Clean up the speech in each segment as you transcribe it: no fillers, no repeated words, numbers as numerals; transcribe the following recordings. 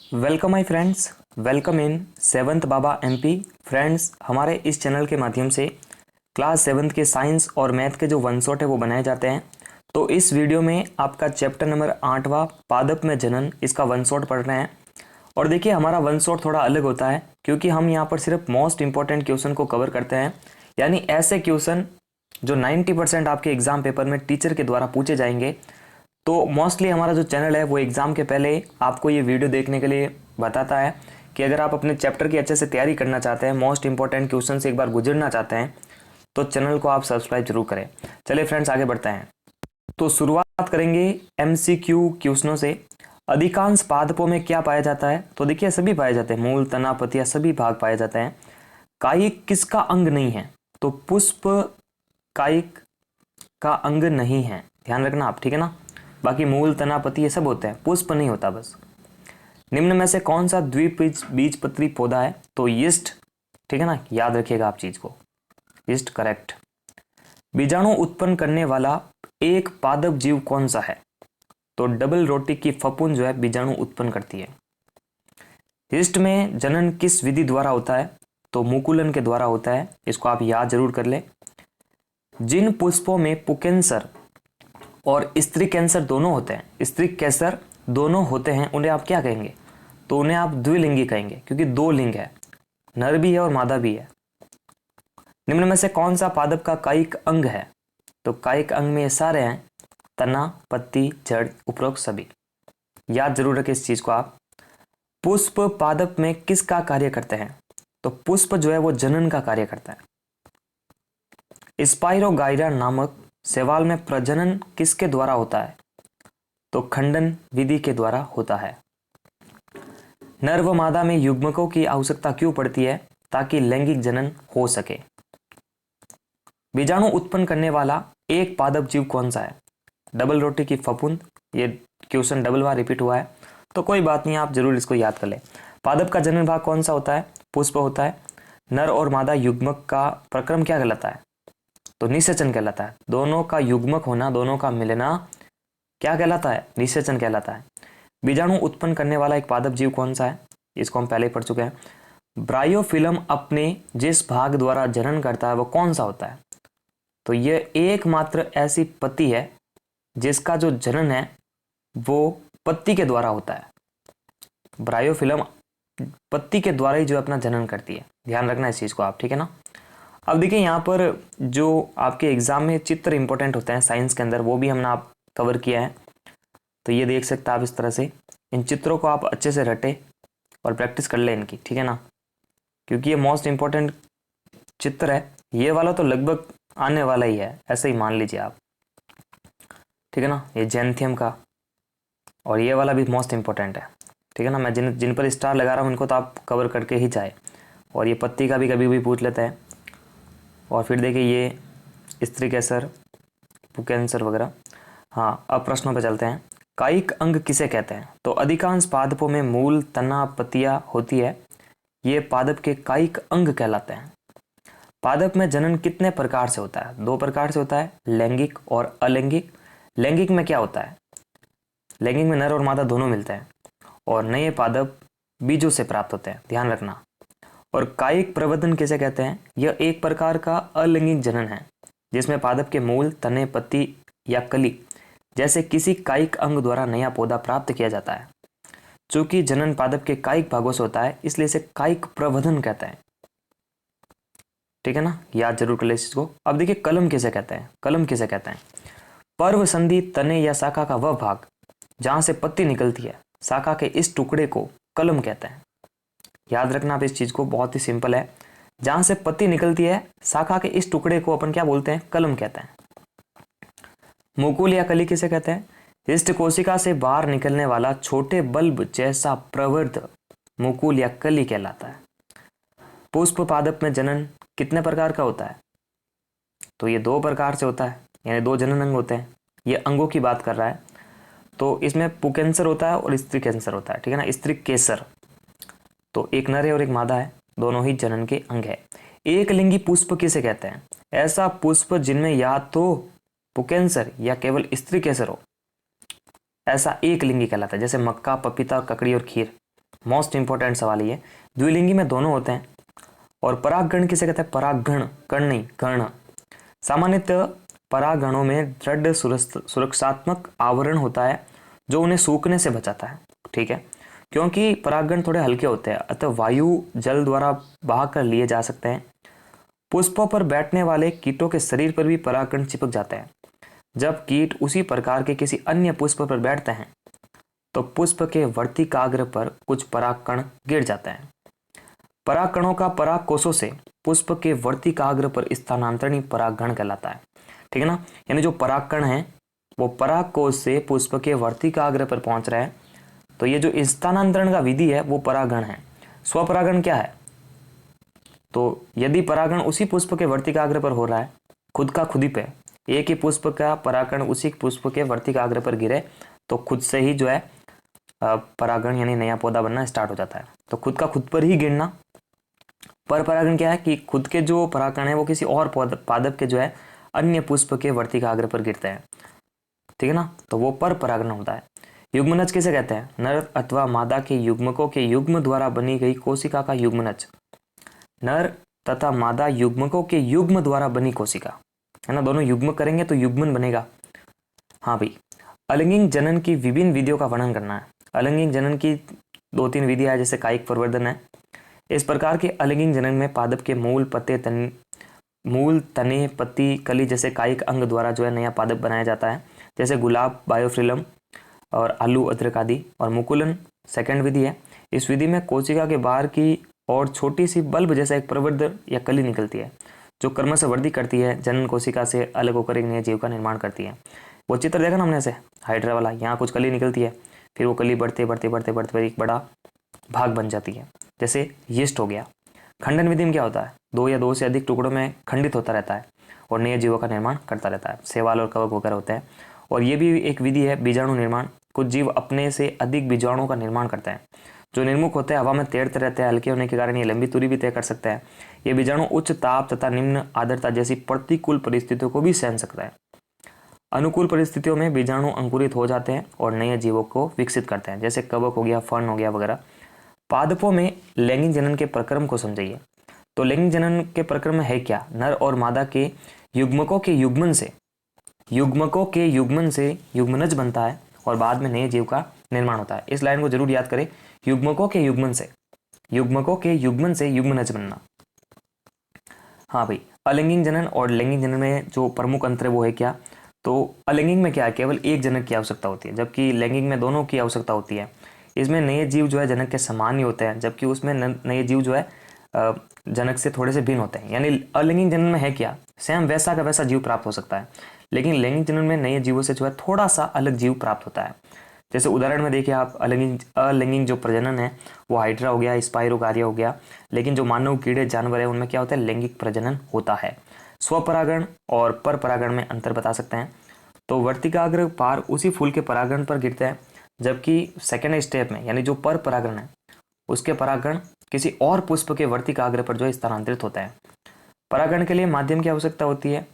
Welcome my friends, welcome in seventh Baba MP. Friends, हमारे इस channel के माध्यम से क्लास सेवन्थ के साइंस और मैथ के जो वन शॉट है वो बनाए जाते हैं। तो इस वीडियो में आपका चैप्टर नंबर 8वां पादप में जनन, इसका वन शॉट पढ़ रहे हैं। और देखिए, हमारा वन शॉट थोड़ा अलग होता है क्योंकि हम यहाँ पर सिर्फ मोस्ट इंपॉर्टेंट क्वेश्चन को कवर करते हैं, यानी ऐसे क्वेश्चन जो 90% आपके एग्जाम पेपर में टीचर के द्वारा पूछे जाएंगे। तो मोस्टली हमारा जो चैनल है वो एग्ज़ाम के पहले आपको ये वीडियो देखने के लिए बताता है कि अगर आप अपने चैप्टर की अच्छे से तैयारी करना चाहते हैं, मोस्ट इंपॉर्टेंट क्वेश्चन से एक बार गुजरना चाहते हैं, तो चैनल को आप सब्सक्राइब जरूर करें। चलिए फ्रेंड्स, आगे बढ़ते हैं। तो शुरुआत करेंगे एमसीक्यू क्वेश्चनों से। अधिकांश पादपों में क्या पाया जाता है? तो देखिए, सभी पाए जाते हैं, मूल, तना, पत्तियां सभी भाग पाए जाते हैं। कायिक किसका अंग नहीं है? तो पुष्प कायिक का अंग नहीं है, ध्यान रखना आप, ठीक है ना। बाकी मूल, तना, पत्ती ये सब होते हैं, पुष्प नहीं होता बस। निम्न में से कौन सा द्विबीजपत्री पौधा है? तो यीस्ट, ठीक है ना, याद रखिएगा आप चीज को, यीस्ट करेक्ट। बीजाणु उत्पन्न करने वाला एक पादप जीव कौन सा है? तो डबल रोटी की फफूंद जो है बीजाणु उत्पन्न करती है। यीस्ट में जनन किस विधि द्वारा होता है? तो मुकुलन के द्वारा होता है, इसको आप याद जरूर कर ले। जिन पुष्पों में पुकेंसर और स्त्री कैंसर दोनों होते हैं, स्त्री कैंसर दोनों होते हैं, उन्हें आप क्या कहेंगे? तो उन्हें आप द्विलिंगी कहेंगे क्योंकि दो लिंग है, नर भी है और मादा भी है। निम्न में से कौन सा पादप का कायिक अंग है? तो कायिक अंग में ये सारे हैं, तना, पत्ती, जड़, उपरोक्त सभी। याद जरूर रखें इस चीज को आप। पुष्प पादप में किसका कार्य करते हैं? तो पुष्प जो है वो जनन का कार्य करता है। स्पाइरोगाइरा नामक शैवाल में प्रजनन किसके द्वारा होता है? तो खंडन विधि के द्वारा होता है। नर व मादा में युग्मकों की आवश्यकता क्यों पड़ती है? ताकि लैंगिक जनन हो सके। बीजाणु उत्पन्न करने वाला एक पादप जीव कौन सा है? डबल रोटी की फफूंद। ये क्वेश्चन डबल बार रिपीट हुआ है, तो कोई बात नहीं, आप जरूर इसको याद कर ले। पादप का जनन भाग कौन सा होता है? पुष्प होता है। नर और मादा युग्मक का प्रक्रम क्या कहलाता है? तो निषेचन कहलाता है। दोनों का युग्मक होना, दोनों का मिलना क्या कहलाता है? निषेचन कहलाता है। बीजाणु उत्पन्न करने वाला एक पादप जीव कौन सा है? इसको हम पहले ही पढ़ चुके हैं। ब्रायोफिलम अपने जिस भाग द्वारा जनन करता है वो कौन सा होता है? तो ये एकमात्र ऐसी पत्ती है जिसका जो जनन है वो पत्ती के द्वारा होता है। ब्रायोफिलम पत्ती के द्वारा ही जो अपना जनन करती है, ध्यान रखना इस चीज को आप, ठीक है ना। अब देखिए, यहाँ पर जो आपके एग्जाम में चित्र इंपॉर्टेंट होते हैं साइंस के अंदर, वो भी हमने आप कवर किया है। तो ये देख सकते हैं आप इस तरह से, इन चित्रों को आप अच्छे से रटे और प्रैक्टिस कर ले इनकी, ठीक है ना, क्योंकि ये मोस्ट इंपॉर्टेंट चित्र है। ये वाला तो लगभग आने वाला ही है, ऐसे ही मान लीजिए आप, ठीक है ना। ये जेंथियम का, और ये वाला भी मोस्ट इंपॉर्टेंट है, ठीक है ना। मैं जिन जिन पर स्टार लगा रहा हूँ उनको तो आप कवर करके ही जाए। और ये पत्ती का भी कभी भी पूछ लेते हैं। और फिर देखिए ये स्त्री कैंसर, पुकेंसर वगैरह। हाँ, अब प्रश्नों पे चलते हैं। कायिक अंग किसे कहते हैं? तो अधिकांश पादपों में मूल, तना, पत्तियां होती है, ये पादप के कायिक अंग कहलाते हैं। पादप में जनन कितने प्रकार से होता है? दो प्रकार से होता है, लैंगिक और अलैंगिक। लैंगिक में क्या होता है? लैंगिक में नर और मादा दोनों मिलते हैं और नए पादप बीजों से प्राप्त होते हैं, ध्यान रखना। और कायिक प्रवर्धन किसे कहते हैं? यह एक प्रकार का अलैंगिक जनन है जिसमें पादप के मूल, तने, पत्ती या कली जैसे किसी कायिक अंग द्वारा नया पौधा प्राप्त किया जाता है। चूंकि जनन पादप के कायिक भागों से होता है, इसलिए इसे कायिक प्रवर्धन कहते हैं, ठीक है ना, याद जरूर कर ले इस चीज को। अब देखिए, कलम किसे कहते हैं? कलम किसे कहते हैं? पर्व संधि तने या शाखा का वह भाग जहां से पत्ती निकलती है, शाखा के इस टुकड़े को कलम कहते हैं। याद रखना आप इस चीज को, बहुत ही सिंपल है। जहां से पत्ती निकलती है, शाखा के इस टुकड़े को अपन क्या बोलते हैं? कलम कहते हैं। मुकुल या कली किसे कहते हैं? हृष्ट कोशिका से बाहर निकलने वाला छोटे बल्ब जैसा प्रवर्ध मुकुल या कली कहलाता है। पुष्प पादप में जनन कितने प्रकार का होता है? तो ये दो प्रकार से होता है, यानी दो जनन अंग होते हैं। ये अंगों की बात कर रहा है, तो इसमें पुकेंसर होता है और स्त्री कैंसर होता है, ठीक है ना, स्त्री केसर। तो एक नर है और एक मादा है, दोनों ही जनन के अंग है। एक लिंगी पुष्प किसे कहते हैं? ऐसा पुष्प जिनमें या तो पुकेंसर या केवल स्त्री केसर हो, ऐसा एक लिंगी कहलाता है। जैसे मक्का, पपीता, ककड़ी और खीर, मोस्ट इंपॉर्टेंट सवाल ये। द्विलिंगी में दोनों होते हैं। और परागगण किसे कहते हैं? परागगण, कण नहीं, गण। सामान्यतः परागणों में दृढ़ सुरक्षात्मक आवरण होता है जो उन्हें सूखने से बचाता है। ठीक है, क्योंकि परागगण थोड़े हल्के होते हैं अतः वायु जल द्वारा बहा कर लिए जा सकते हैं। पुष्पों पर बैठने वाले कीटों के शरीर पर भी परागकण चिपक जाते हैं। जब कीट उसी प्रकार के किसी अन्य पुष्प पर बैठते हैं तो पुष्प के वर्तिकाग्र पर कुछ परागकण गिर जाते हैं। परागकणों का परागकोशों से पुष्प के वर्तिकाग्र पर स्थानांतरण ही परागगण कहलाता है। ठीक है ना, यानी जो परागकण है वो परागकोश से पुष्प के वर्तिकाग्र पर पहुंच रहे हैं, तो ये जो स्थानांतरण का विधि है वो परागण है। स्वपरागण क्या है? तो यदि परागण उसी पुष्प के वर्तिकाग्र पर हो रहा है, खुद का खुद ही पे, एक ही पुष्प का परागण उसी पुष्प के वर्तिकाग्र पर गिरे तो खुद से ही जो है परागण यानी नया पौधा बनना स्टार्ट हो जाता है। तो खुद का खुद पर ही गिरना। पर परागण क्या है कि खुद के जो परागण है वो किसी और पादप के जो है अन्य पुष्प के वर्तिकाग्र पर गिरते हैं। ठीक है ना, तो वो पर परागण होता है। युग्मनज किसे कहते हैं? नर अथवा मादा के युग्मकों के युग्म द्वारा बनी गई कोशिका का युग्मनज। नर तथा मादा युग्मकों के युग्म द्वारा बनी कोशिका, है ना, दोनों युग्म करेंगे तो युग्मन बनेगा। हाँ भाई, अलिंगिक जनन की विभिन्न विधियों का वर्णन करना है। अलिंगिक जनन की 2-3 विधियां है, जैसे कायिक प्रवर्धन है। इस प्रकार के अलिंगिक जनन में पादप के मूल तने पत्ती कली जैसे कायिक अंग द्वारा जो है नया पादप बनाया जाता है, जैसे गुलाब, बायोफ्रिलम और आलू, अदरक आदि। और मुकुलन सेकंड विधि है। इस विधि में कोशिका के बाहर की और छोटी सी बल्ब जैसा एक प्रवर्धक या कली निकलती है जो क्रमश वृद्धि करती है, जनन कोशिका से अलग होकर एक नए जीव का निर्माण करती है। वो चित्र देखा ना हमने से हाइड्रा वाला, यहाँ कुछ कली निकलती है, फिर वो कली बढ़ते बढ़ते बढ़ते बढ़ते एक बड़ा भाग बन जाती है, जैसे यीस्ट हो गया। खंडन विधि में क्या होता है? 2 या 2 से अधिक टुकड़ों में खंडित होता रहता है और नए जीवों का निर्माण करता रहता है। शैवाल और कवक वगैरह होते हैं। और ये भी एक विधि है बीजाणु निर्माण। कुछ जीव अपने से अधिक बीजाणुओं का निर्माण करते हैं जो निर्मुख होते हैं, हवा में तैरते रहते हैं। हल्के होने के कारण ये लंबी दूरी भी तय कर सकते हैं। ये बीजाणु उच्च ताप तथा निम्न आर्द्रता जैसी प्रतिकूल परिस्थितियों को भी सहन सकता है। अनुकूल परिस्थितियों में बीजाणु अंकुरित हो जाते हैं और नए जीवों को विकसित करते हैं, जैसे कवक हो गया, फर्न हो गया वगैरह। पादपों में लैंगिक जनन के प्रक्रम को समझिए। तो लैंगिक जनन के प्रक्रम में है क्या? नर और मादा के युग्मकों के युग्मन से युग्मनज बनता है और बाद में नए जीव का निर्माण होता है। इस लाइन को जरूर याद करें, युग्मकों के युग्मन से युग्मनज बनना। हाँ भाई, अलैंगिक जनन और लैंगिक जनन में जो प्रमुख अंतर है वो है क्या? तो अलैंगिक में क्या है, केवल एक जनक की आवश्यकता होती है, जबकि लैंगिक में दोनों की आवश्यकता होती है। इसमें नए जीव जो है जनक के समान ही होते हैं, जबकि उसमें नए जीव जो है जनक से थोड़े से भिन्न होते हैं। यानी अलैंगिक जनन में है क्या, सेम वैसा का वैसा जीव प्राप्त हो सकता है, लेकिन लैंगिक जनन में नए जीवों से जो है थोड़ा सा अलग जीव प्राप्त होता है। जैसे उदाहरण में देखिए आप, अलैंगिक जो प्रजनन है वो हाइड्रा हो गया, स्पाइरोकारिया हो गया, लेकिन जो मानव कीड़े जानवर है उनमें क्या होता है, लैंगिक प्रजनन होता है। स्वपरागण और पर परागण में अंतर बता सकते हैं। तो वर्तिकाग्र पार उसी फूल के परागण पर गिरते हैं, जबकि सेकेंड स्टेप में यानी जो पर परागण है उसके परागण किसी और पुष्प के वर्तिकाग्र पर जो स्थानांतरित होता है। परागण के लिए माध्यम की आवश्यकता होती है,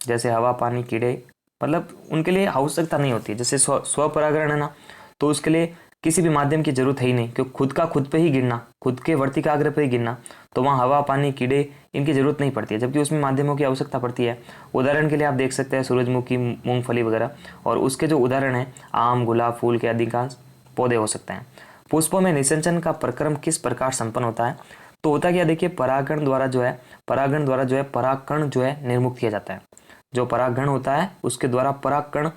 जैसे हवा, पानी, कीड़े, मतलब उनके लिए आवश्यकता नहीं होती है। जैसे स्वपरागण है ना, तो उसके लिए किसी भी माध्यम की जरूरत है ही नहीं, क्योंकि खुद का खुद पे ही गिरना, खुद के वर्तिकाग्र पे ही गिरना, तो वहाँ हवा, पानी, कीड़े इनकी जरूरत नहीं पड़ती है, जबकि उसमें माध्यमों की आवश्यकता पड़ती है। उदाहरण के लिए आप देख सकते हैं सूरजमुखी, मूंगफली वगैरह, और उसके जो उदाहरण है आम, गुलाब, फूल के अधिकांश पौधे हो सकते हैं। पुष्पों में निषेचन का प्रक्रम किस प्रकार संपन्न होता है? तो होता क्या, देखिए परागण द्वारा जो है परागकण जो है निर्मुक्त किया जाता है। जो परागण होता है उसके द्वारा परागकण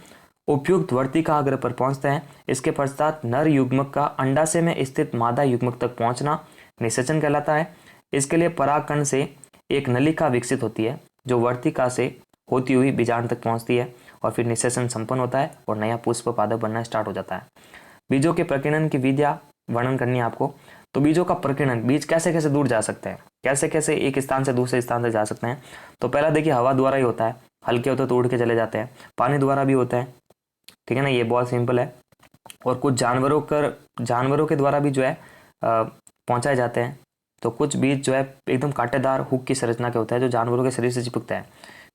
उपयुक्त वर्तिकाग्र पर पहुंचते हैं। इसके पश्चात नर युग्मक का अंडाशय में स्थित मादा युग्मक तक पहुंचना निषेचन कहलाता है। इसके लिए परागकण से एक नलिका विकसित होती है जो वर्तिका से होती हुई बीजांड तक पहुंचती है और फिर निषेचन संपन्न होता है और नया पुष्प पादप बनना स्टार्ट हो जाता है। बीजों के प्रकीर्णन की विधियां वर्णन करनी है आपको। तो बीजों का प्रकीर्णन, बीज कैसे कैसे दूर जा सकते हैं, कैसे कैसे एक स्थान से दूसरे स्थान तक जा सकते हैं। तो पहला देखिए हवा द्वारा ही होता है, हल्के होते तो उड़ के चले जाते हैं। पानी द्वारा भी होता है, ठीक है ना, ये बहुत सिंपल है। और कुछ जानवरों के द्वारा भी जो है पहुंचाए जाते हैं। तो कुछ बीज जो है एकदम कांटेदार हुक की संरचना के होता है जो जानवरों के शरीर से चिपकता है,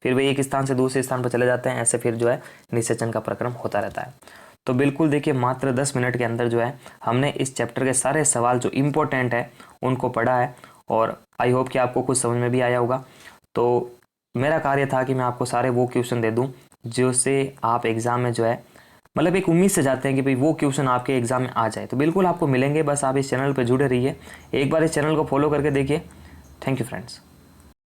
फिर वे एक स्थान से दूसरे स्थान पर चले जाते हैं। ऐसे फिर जो है निषेचन का प्रक्रम होता रहता है। तो बिल्कुल देखिए मात्र 10 मिनट के अंदर जो है हमने इस चैप्टर के सारे सवाल जो इम्पोर्टेंट है उनको पढ़ा है, और आई होप कि आपको कुछ समझ में भी आया होगा। तो मेरा कार्य था कि मैं आपको सारे वो क्वेश्चन दे दूं जो से आप एग्ज़ाम में जो है मतलब एक उम्मीद से जाते हैं कि भाई वो क्वेश्चन आपके एग्जाम में आ जाए। तो बिल्कुल आपको मिलेंगे, बस आप इस चैनल पर जुड़े रहिए, एक बार इस चैनल को फॉलो करके देखिए। Thank you friends.